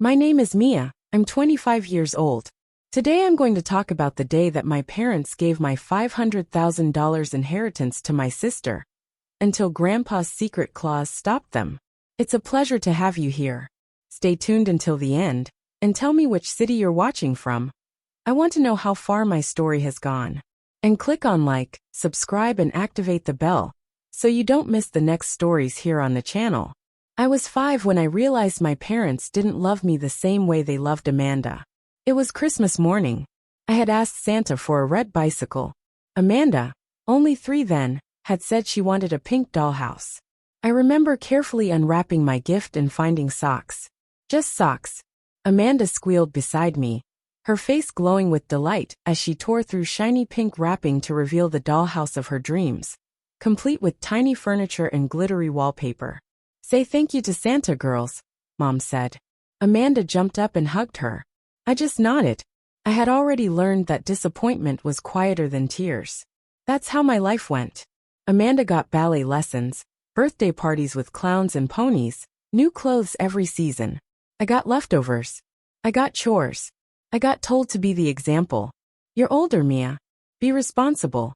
My name is Mia. I'm 25 years old. Today I'm going to talk about the day that my parents gave my $500,000 inheritance to my sister, until Grandpa's secret clause stopped them. It's a pleasure to have you here. Stay tuned until the end, and tell me which city you're watching from. I want to know how far my story has gone. And click on like, subscribe and activate the bell, so you don't miss the next stories here on the channel. I was 5 when I realized my parents didn't love me the same way they loved Amanda. It was Christmas morning. I had asked Santa for a red bicycle. Amanda, only 3 then, had said she wanted a pink dollhouse. I remember carefully unwrapping my gift and finding socks. Just socks. Amanda squealed beside me, her face glowing with delight as she tore through shiny pink wrapping to reveal the dollhouse of her dreams, complete with tiny furniture and glittery wallpaper. Say thank you to Santa, girls, Mom said. Amanda jumped up and hugged her. I just nodded. I had already learned that disappointment was quieter than tears. That's how my life went. Amanda got ballet lessons, birthday parties with clowns and ponies, new clothes every season. I got leftovers. I got chores. I got told to be the example. You're older, Mia. Be responsible.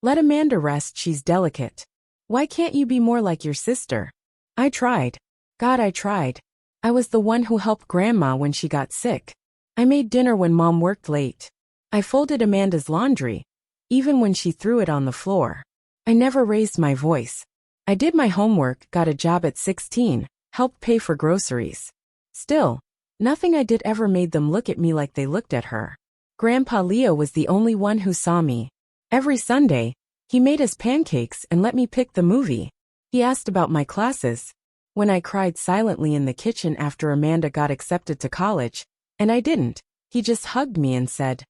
Let Amanda rest, she's delicate. Why can't you be more like your sister? I tried. God, I tried. I was the one who helped Grandma when she got sick. I made dinner when Mom worked late. I folded Amanda's laundry, even when she threw it on the floor. I never raised my voice. I did my homework, got a job at 16, helped pay for groceries. Still, nothing I did ever made them look at me like they looked at her. Grandpa Leo was the only one who saw me. Every Sunday, he made us pancakes and let me pick the movie. He asked about my classes. When I cried silently in the kitchen after Amanda got accepted to college, and I didn't, he just hugged me and said,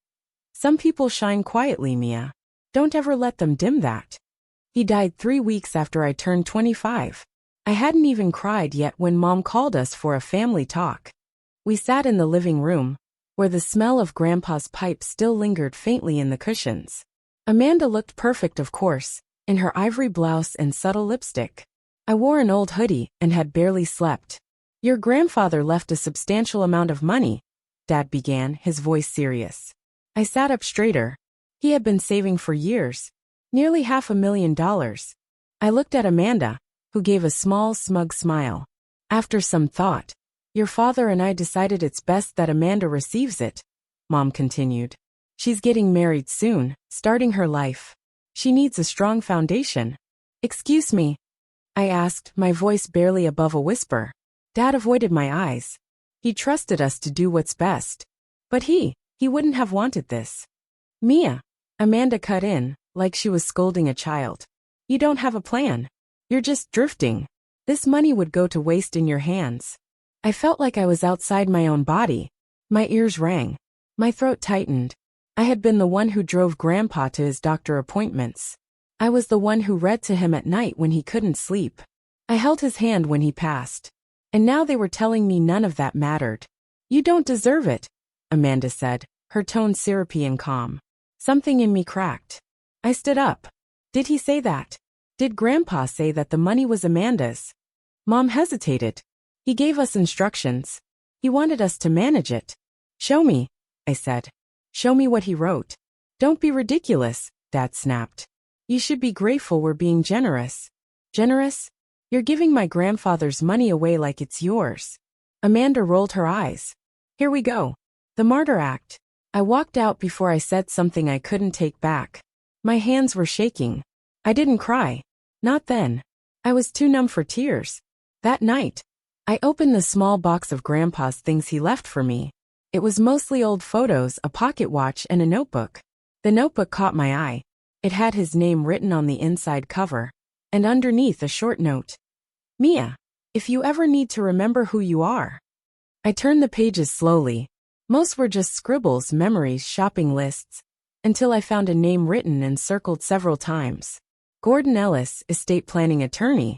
"Some people shine quietly, Mia. Don't ever let them dim that." He died 3 weeks after I turned 25. I hadn't even cried yet when Mom called us for a family talk. We sat in the living room, where the smell of Grandpa's pipe still lingered faintly in the cushions. Amanda looked perfect, of course, in her ivory blouse and subtle lipstick. I wore an old hoodie and had barely slept. Your grandfather left a substantial amount of money, Dad began, his voice serious. I sat up straighter. He had been saving for years, nearly $500,000. I looked at Amanda, who gave a small, smug smile. After some thought, your father and I decided it's best that Amanda receives it, Mom continued. She's getting married soon, starting her life. She needs a strong foundation. Excuse me? I asked, my voice barely above a whisper. Dad avoided my eyes. He trusted us to do what's best. But he wouldn't have wanted this. Mia, Amanda cut in, like she was scolding a child. You don't have a plan. You're just drifting. This money would go to waste in your hands. I felt like I was outside my own body. My ears rang. My throat tightened. I had been the one who drove Grandpa to his doctor appointments. I was the one who read to him at night when he couldn't sleep. I held his hand when he passed. And now they were telling me none of that mattered. You don't deserve it, Amanda said, her tone syrupy and calm. Something in me cracked. I stood up. Did he say that? Did Grandpa say that the money was Amanda's? Mom hesitated. He gave us instructions. He wanted us to manage it. Show me, I said. Show me what he wrote. Don't be ridiculous, Dad snapped. You should be grateful we're being generous. Generous? You're giving my grandfather's money away like it's yours. Amanda rolled her eyes. Here we go. The martyr act. I walked out before I said something I couldn't take back. My hands were shaking. I didn't cry. Not then. I was too numb for tears. That night, I opened the small box of Grandpa's things he left for me. It was mostly old photos, a pocket watch, and a notebook. The notebook caught my eye. It had his name written on the inside cover, and underneath a short note. Mia, if you ever need to remember who you are. I turned the pages slowly. Most were just scribbles, memories, shopping lists, until I found a name written and circled several times. Gordon Ellis, estate planning attorney.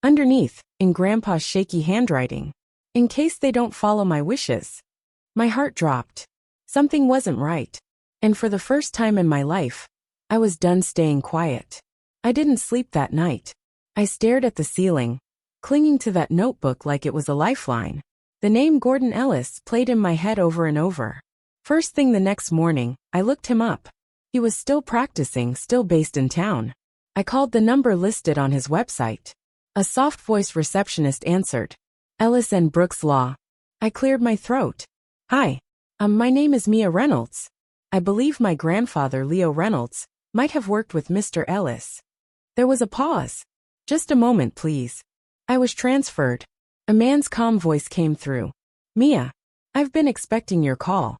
Underneath, in Grandpa's shaky handwriting, in case they don't follow my wishes. My heart dropped. Something wasn't right. And for the first time in my life, I was done staying quiet. I didn't sleep that night. I stared at the ceiling, clinging to that notebook like it was a lifeline. The name Gordon Ellis played in my head over and over. First thing the next morning, I looked him up. He was still practicing, still based in town. I called the number listed on his website. A soft-voiced receptionist answered. Ellis and Brooks Law. I cleared my throat. Hi. My name is Mia Reynolds. I believe my grandfather, Leo Reynolds, might have worked with Mr. Ellis. There was a pause. Just a moment, please. I was transferred. A man's calm voice came through. Mia, I've been expecting your call.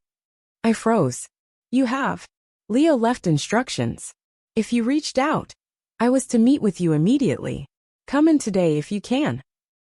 I froze. You have? Leo left instructions. If you reached out, I was to meet with you immediately. Come in today if you can.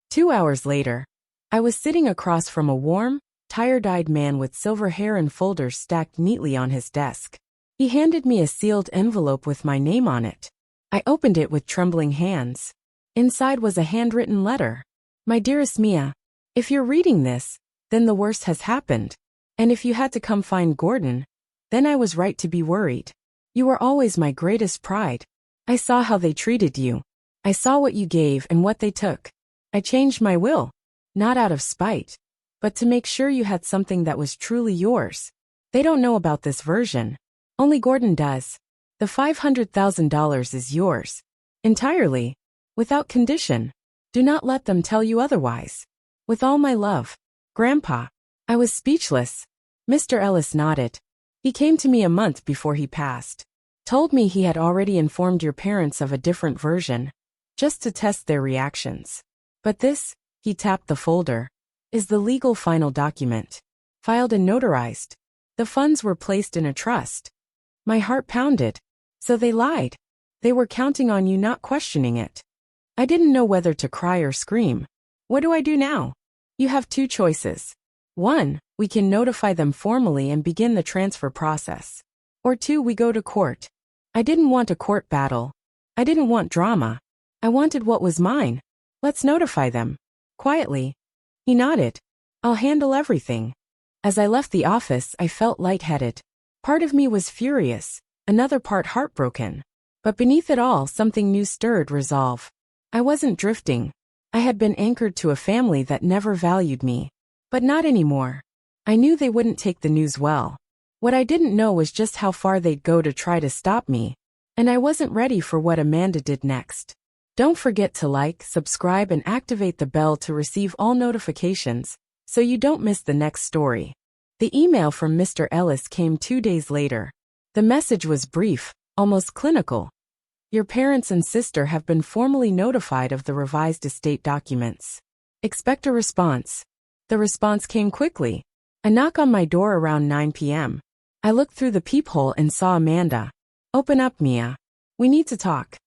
2 hours later, I was sitting across from a warm, tired-eyed man with silver hair and folders stacked neatly on his desk. He handed me a sealed envelope with my name on it. I opened it with trembling hands. Inside was a handwritten letter. My dearest Mia, if you're reading this, then the worst has happened. And if you had to come find Gordon, then I was right to be worried. You were always my greatest pride. I saw how they treated you. I saw what you gave and what they took. I changed my will, not out of spite, but to make sure you had something that was truly yours. They don't know about this version. Only Gordon does. The $500,000 is yours. Entirely. Without condition. Do not let them tell you otherwise. With all my love. Grandpa. I was speechless. Mr. Ellis nodded. He came to me a month before he passed. Told me he had already informed your parents of a different version, just to test their reactions. But this, he tapped the folder, is the legal final document. Filed and notarized. The funds were placed in a trust. My heart pounded. So they lied. They were counting on you not questioning it. I didn't know whether to cry or scream. What do I do now? You have two choices. 1, we can notify them formally and begin the transfer process. Or 2, we go to court. I didn't want a court battle. I didn't want drama. I wanted what was mine. Let's notify them. Quietly. He nodded. I'll handle everything. As I left the office, I felt lightheaded. Part of me was furious, another part heartbroken. But beneath it all, something new stirred resolve. I wasn't drifting. I had been anchored to a family that never valued me. But not anymore. I knew they wouldn't take the news well. What I didn't know was just how far they'd go to try to stop me. And I wasn't ready for what Amanda did next. Don't forget to like, subscribe, and activate the bell to receive all notifications, so you don't miss the next story. The email from Mr. Ellis came 2 days later. The message was brief, almost clinical. Your parents and sister have been formally notified of the revised estate documents. Expect a response. The response came quickly. A knock on my door around 9 p.m. I looked through the peephole and saw Amanda. Open up, Mia. We need to talk.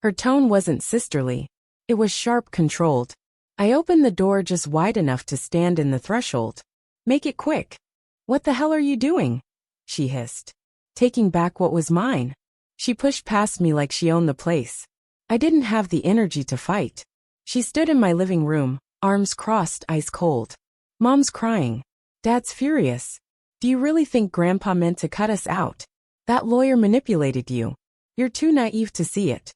Her tone wasn't sisterly. It was sharp, controlled. I opened the door just wide enough to stand in the threshold. Make it quick. What the hell are you doing? She hissed. Taking back what was mine. She pushed past me like she owned the place. I didn't have the energy to fight. She stood in my living room, arms crossed, ice cold. Mom's crying. Dad's furious. Do you really think Grandpa meant to cut us out? That lawyer manipulated you. You're too naive to see it.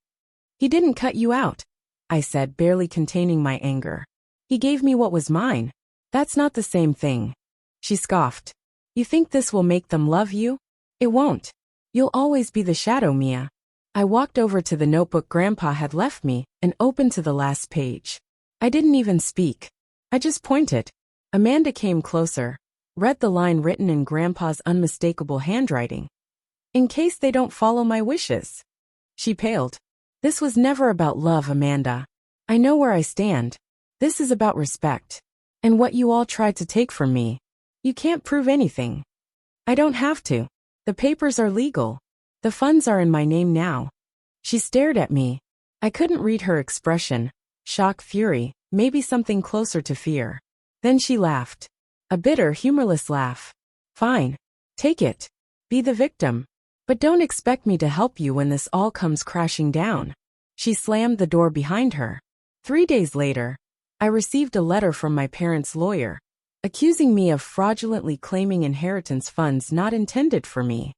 He didn't cut you out, I said, barely containing my anger. He gave me what was mine. That's not the same thing. She scoffed. You think this will make them love you? It won't. You'll always be the shadow, Mia. I walked over to the notebook Grandpa had left me and opened to the last page. I didn't even speak. I just pointed. Amanda came closer, read the line written in Grandpa's unmistakable handwriting. In case they don't follow my wishes. She paled. This was never about love, Amanda. I know where I stand. This is about respect. And what you all tried to take from me. You can't prove anything. I don't have to. The papers are legal. The funds are in my name now. She stared at me. I couldn't read her expression. Shock, fury, maybe something closer to fear. Then she laughed. A bitter, humorless laugh. Fine. Take it. Be the victim. But don't expect me to help you when this all comes crashing down. She slammed the door behind her. 3 days later, I received a letter from my parents' lawyer, accusing me of fraudulently claiming inheritance funds not intended for me.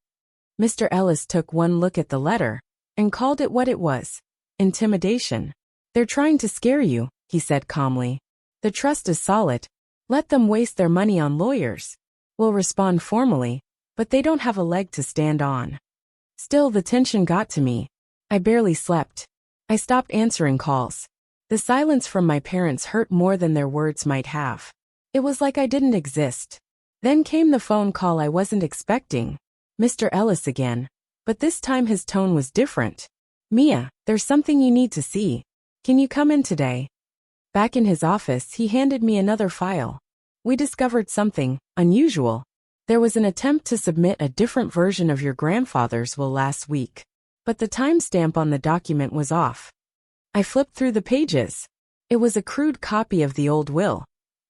Mr. Ellis took one look at the letter and called it what it was: intimidation. They're trying to scare you, he said calmly. The trust is solid. Let them waste their money on lawyers. We'll respond formally, but they don't have a leg to stand on. Still, the tension got to me. I barely slept. I stopped answering calls. The silence from my parents hurt more than their words might have. It was like I didn't exist. Then came the phone call I wasn't expecting. Mr. Ellis again. But this time his tone was different. Mia, there's something you need to see. Can you come in today? Back in his office, he handed me another file. We discovered something unusual. There was an attempt to submit a different version of your grandfather's will last week. But the timestamp on the document was off. I flipped through the pages. It was a crude copy of the old will.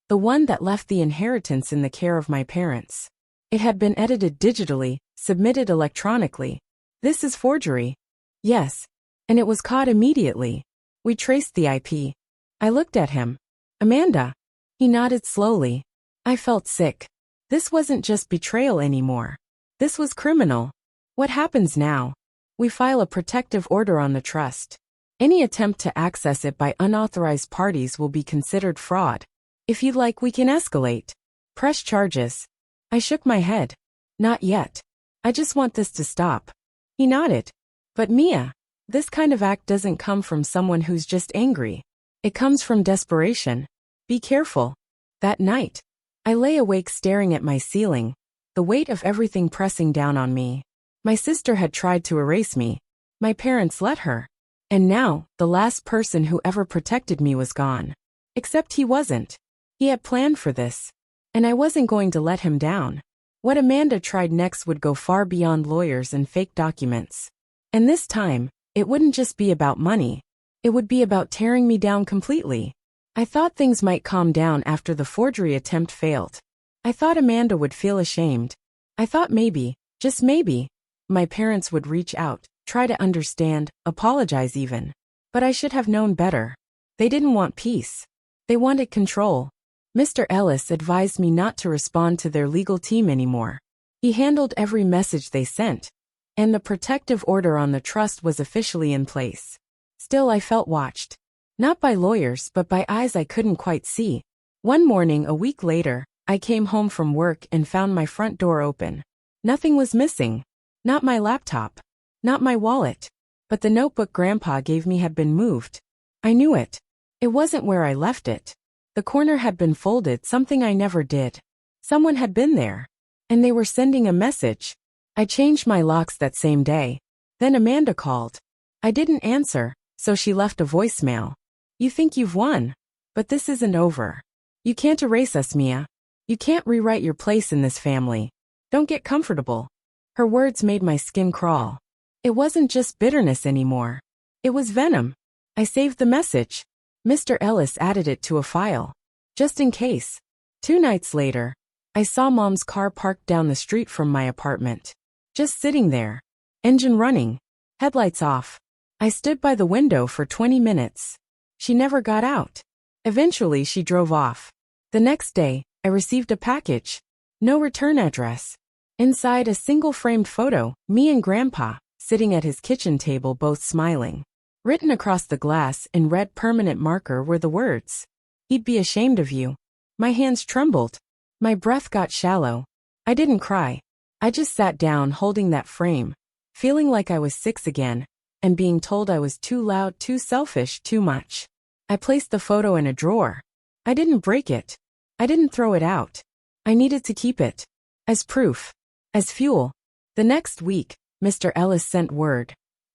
The one that left the inheritance in the care of my parents. It had been edited digitally, submitted electronically. This is forgery. Yes. And it was caught immediately. We traced the IP. I looked at him. Amanda. He nodded slowly. I felt sick. This wasn't just betrayal anymore. This was criminal. What happens now? We file a protective order on the trust. Any attempt to access it by unauthorized parties will be considered fraud. If you'd like, we can escalate. Press charges. I shook my head. Not yet. I just want this to stop. He nodded. But Mia, this kind of act doesn't come from someone who's just angry. It comes from desperation. Be careful. That night, I lay awake staring at my ceiling, the weight of everything pressing down on me. My sister had tried to erase me. My parents let her. And now, the last person who ever protected me was gone. Except he wasn't. He had planned for this. And I wasn't going to let him down. What Amanda tried next would go far beyond lawyers and fake documents. And this time, it wouldn't just be about money. It would be about tearing me down completely. I thought things might calm down after the forgery attempt failed. I thought Amanda would feel ashamed. I thought maybe, just maybe, my parents would reach out, try to understand, apologize even. But I should have known better. They didn't want peace. They wanted control. Mr. Ellis advised me not to respond to their legal team anymore. He handled every message they sent. And the protective order on the trust was officially in place. Still, I felt watched. Not by lawyers, but by eyes I couldn't quite see. One morning, a week later, I came home from work and found my front door open. Nothing was missing. Not my laptop. Not my wallet. But the notebook Grandpa gave me had been moved. I knew it. It wasn't where I left it. The corner had been folded, something I never did. Someone had been there. And they were sending a message. I changed my locks that same day. Then Amanda called. I didn't answer, so she left a voicemail. You think you've won. But this isn't over. You can't erase us, Mia. You can't rewrite your place in this family. Don't get comfortable. Her words made my skin crawl. It wasn't just bitterness anymore. It was venom. I saved the message. Mr. Ellis added it to a file. Just in case. 2 nights later, I saw Mom's car parked down the street from my apartment. Just sitting there. Engine running. Headlights off. I stood by the window for 20 minutes. She never got out. Eventually, she drove off. The next day, I received a package. No return address. Inside, a single framed photo, me and Grandpa, sitting at his kitchen table, both smiling. Written across the glass in red permanent marker were the words, "He'd be ashamed of you." My hands trembled. My breath got shallow. I didn't cry. I just sat down holding that frame, feeling like I was 6 again, and being told I was too loud, too selfish, too much. I placed the photo in a drawer. I didn't break it. I didn't throw it out. I needed to keep it. As proof. As fuel. The next week, Mr. Ellis sent word.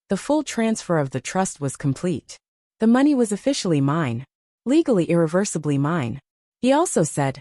The full transfer of the trust was complete. The money was officially mine. Legally irreversibly mine. He also said,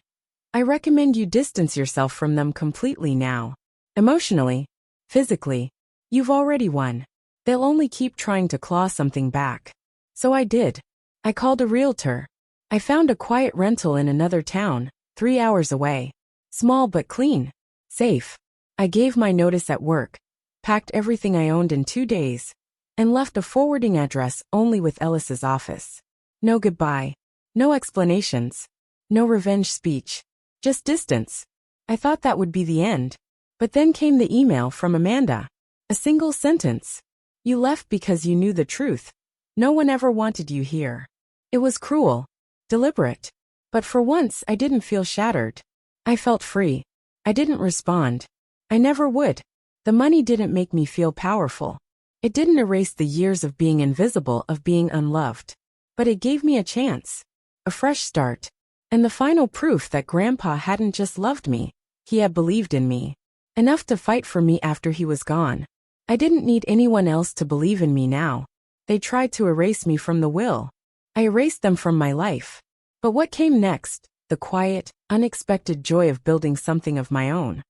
I recommend you distance yourself from them completely now. Emotionally. Physically. You've already won. They'll only keep trying to claw something back. So I did. I called a realtor. I found a quiet rental in another town, 3 hours away. Small but clean. Safe. I gave my notice at work, packed everything I owned in 2 days, and left a forwarding address only with Ellis's office. No goodbye. No explanations. No revenge speech. Just distance. I thought that would be the end. But then came the email from Amanda. A single sentence. You left because you knew the truth. No one ever wanted you here. It was cruel. Deliberate. But for once, I didn't feel shattered. I felt free. I didn't respond. I never would. The money didn't make me feel powerful. It didn't erase the years of being invisible, of being unloved. But it gave me a chance. A fresh start. And the final proof that Grandpa hadn't just loved me. He had believed in me. Enough to fight for me after he was gone. I didn't need anyone else to believe in me now. They tried to erase me from the will. I erased them from my life. But what came next, the quiet, unexpected joy of building something of my own,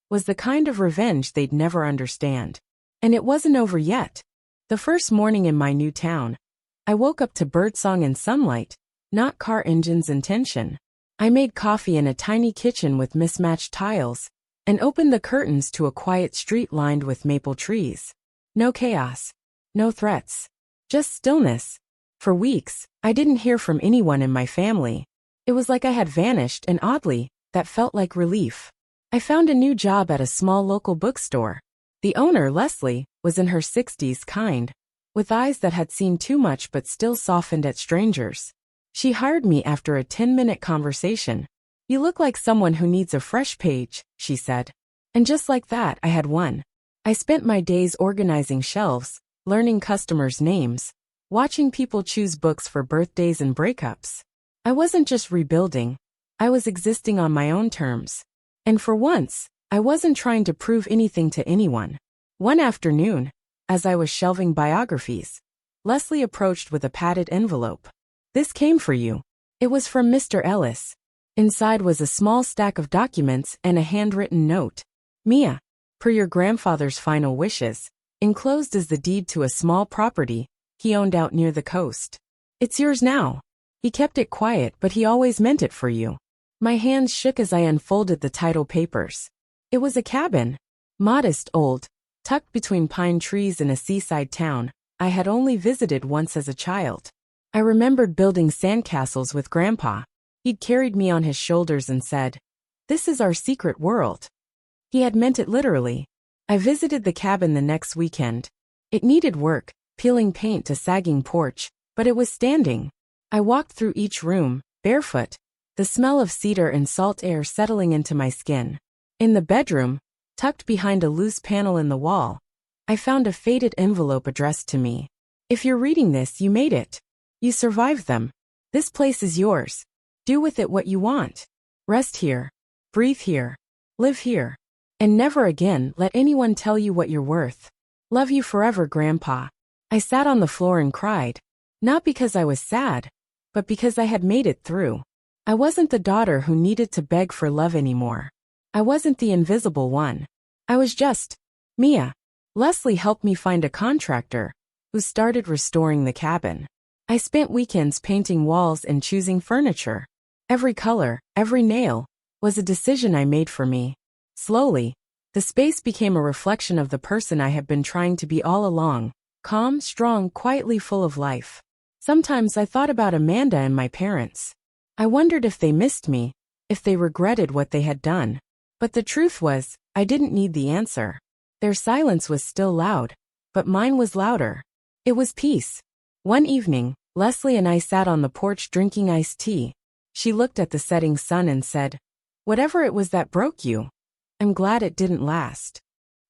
was the kind of revenge they'd never understand. And it wasn't over yet. The first morning in my new town, I woke up to birdsong and sunlight, not car engines and tension. I made coffee in a tiny kitchen with mismatched tiles, and opened the curtains to a quiet street lined with maple trees. No chaos. No threats. Just stillness. For weeks, I didn't hear from anyone in my family. It was like I had vanished, and oddly, that felt like relief. I found a new job at a small local bookstore. The owner, Leslie, was in her 60s, kind, with eyes that had seen too much but still softened at strangers. She hired me after a 10-minute conversation. "You look like someone who needs a fresh page," she said. And just like that, I had one. I spent my days organizing shelves, learning customers' names, watching people choose books for birthdays and breakups. I wasn't just rebuilding. I was existing on my own terms. And for once, I wasn't trying to prove anything to anyone. One afternoon, as I was shelving biographies, Leslie approached with a padded envelope. "This came for you." It was from Mr. Ellis. Inside was a small stack of documents and a handwritten note. "Mia, per your grandfather's final wishes, enclosed is the deed to a small property he owned out near the coast. It's yours now. He kept it quiet, but he always meant it for you." My hands shook as I unfolded the title papers. It was a cabin. Modest, old, tucked between pine trees in a seaside town I had only visited once as a child. I remembered building sandcastles with Grandpa. He'd carried me on his shoulders and said, "This is our secret world." He had meant it literally. I visited the cabin the next weekend. It needed work, peeling paint to sagging porch, but it was standing. I walked through each room, barefoot, the smell of cedar and salt air settling into my skin. In the bedroom, tucked behind a loose panel in the wall, I found a faded envelope addressed to me. "If you're reading this, you made it. You survived them. This place is yours. Do with it what you want. Rest here. Breathe here. Live here. And never again let anyone tell you what you're worth. Love you forever, Grandpa." I sat on the floor and cried. Not because I was sad, but because I had made it through. I wasn't the daughter who needed to beg for love anymore. I wasn't the invisible one. I was just Mia. Leslie helped me find a contractor who started restoring the cabin. I spent weekends painting walls and choosing furniture. Every color, every nail, was a decision I made for me. Slowly, the space became a reflection of the person I had been trying to be all along, calm, strong, quietly full of life. Sometimes I thought about Amanda and my parents. I wondered if they missed me, if they regretted what they had done. But the truth was, I didn't need the answer. Their silence was still loud, but mine was louder. It was peace. One evening, Leslie and I sat on the porch drinking iced tea. She looked at the setting sun and said, "Whatever it was that broke you, I'm glad it didn't last."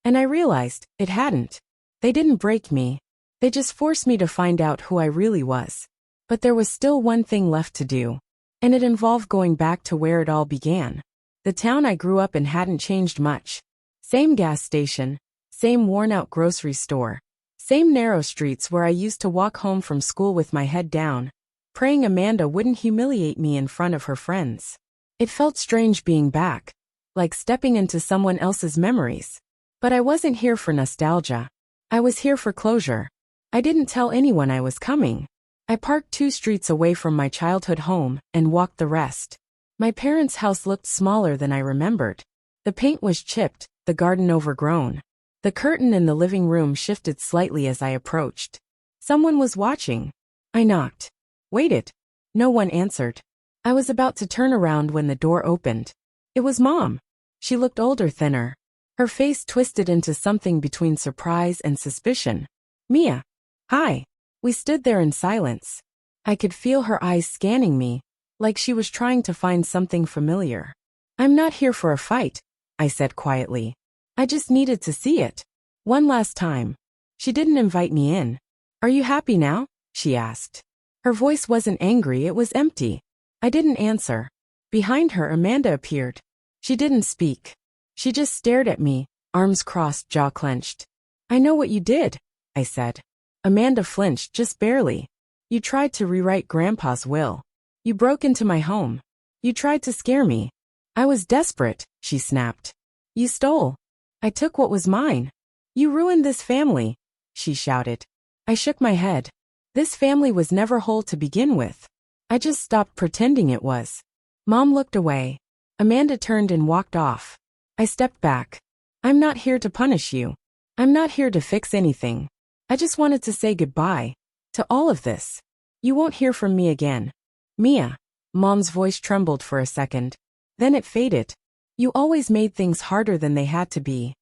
And I realized it hadn't. They didn't break me. They just forced me to find out who I really was. But there was still one thing left to do. And it involved going back to where it all began. The town I grew up in hadn't changed much. Same gas station, same worn-out grocery store, same narrow streets where I used to walk home from school with my head down, praying Amanda wouldn't humiliate me in front of her friends. It felt strange being back, like stepping into someone else's memories. But I wasn't here for nostalgia. I was here for closure. I didn't tell anyone I was coming. I parked 2 streets away from my childhood home and walked the rest. My parents' house looked smaller than I remembered. The paint was chipped, the garden overgrown. The curtain in the living room shifted slightly as I approached. Someone was watching. I knocked. Waited. No one answered. I was about to turn around when the door opened. It was Mom. She looked older, thinner. Her face twisted into something between surprise and suspicion. "Mia." "Hi." We stood there in silence. I could feel her eyes scanning me, like she was trying to find something familiar. I'm not here for a fight, I said quietly. I just needed to see it. One last time. She didn't invite me in. Are you happy now? She asked. Her voice wasn't angry, it was empty. I didn't answer. Behind her, Amanda appeared. She didn't speak. She just stared at me, arms crossed, jaw clenched. I know what you did, I said. Amanda flinched, just barely. You tried to rewrite Grandpa's will. You broke into my home. You tried to scare me. I was desperate, she snapped. You stole. I took what was mine. You ruined this family, she shouted. I shook my head. This family was never whole to begin with. I just stopped pretending it was. Mom looked away. Amanda turned and walked off. I stepped back. I'm not here to punish you. I'm not here to fix anything. I just wanted to say goodbye to all of this. You won't hear from me again. Mia. Mom's voice trembled for a second. Then it faded. You always made things harder than they had to be.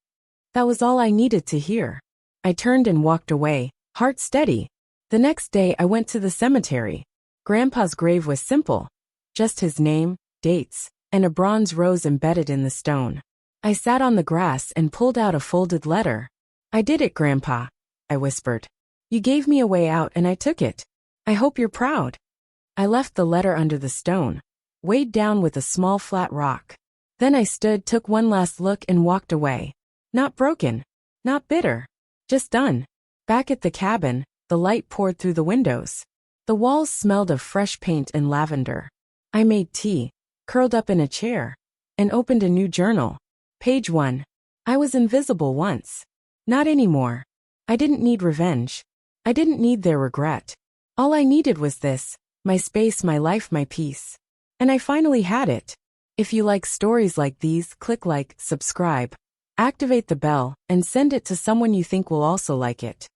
That was all I needed to hear. I turned and walked away, heart steady. The next day I went to the cemetery. Grandpa's grave was simple. Just his name, dates, and a bronze rose embedded in the stone. I sat on the grass and pulled out a folded letter. I did it, Grandpa, I whispered. You gave me a way out and I took it. I hope you're proud. I left the letter under the stone, weighed down with a small flat rock. Then I stood, took one last look and walked away. Not broken, not bitter, just done. Back at the cabin, the light poured through the windows. The walls smelled of fresh paint and lavender. I made tea, curled up in a chair, and opened a new journal. Page 1. I was invisible once. Not anymore. I didn't need revenge. I didn't need their regret. All I needed was this, my space, my life, my peace. And I finally had it. If you like stories like these, click like, subscribe, activate the bell, and send it to someone you think will also like it.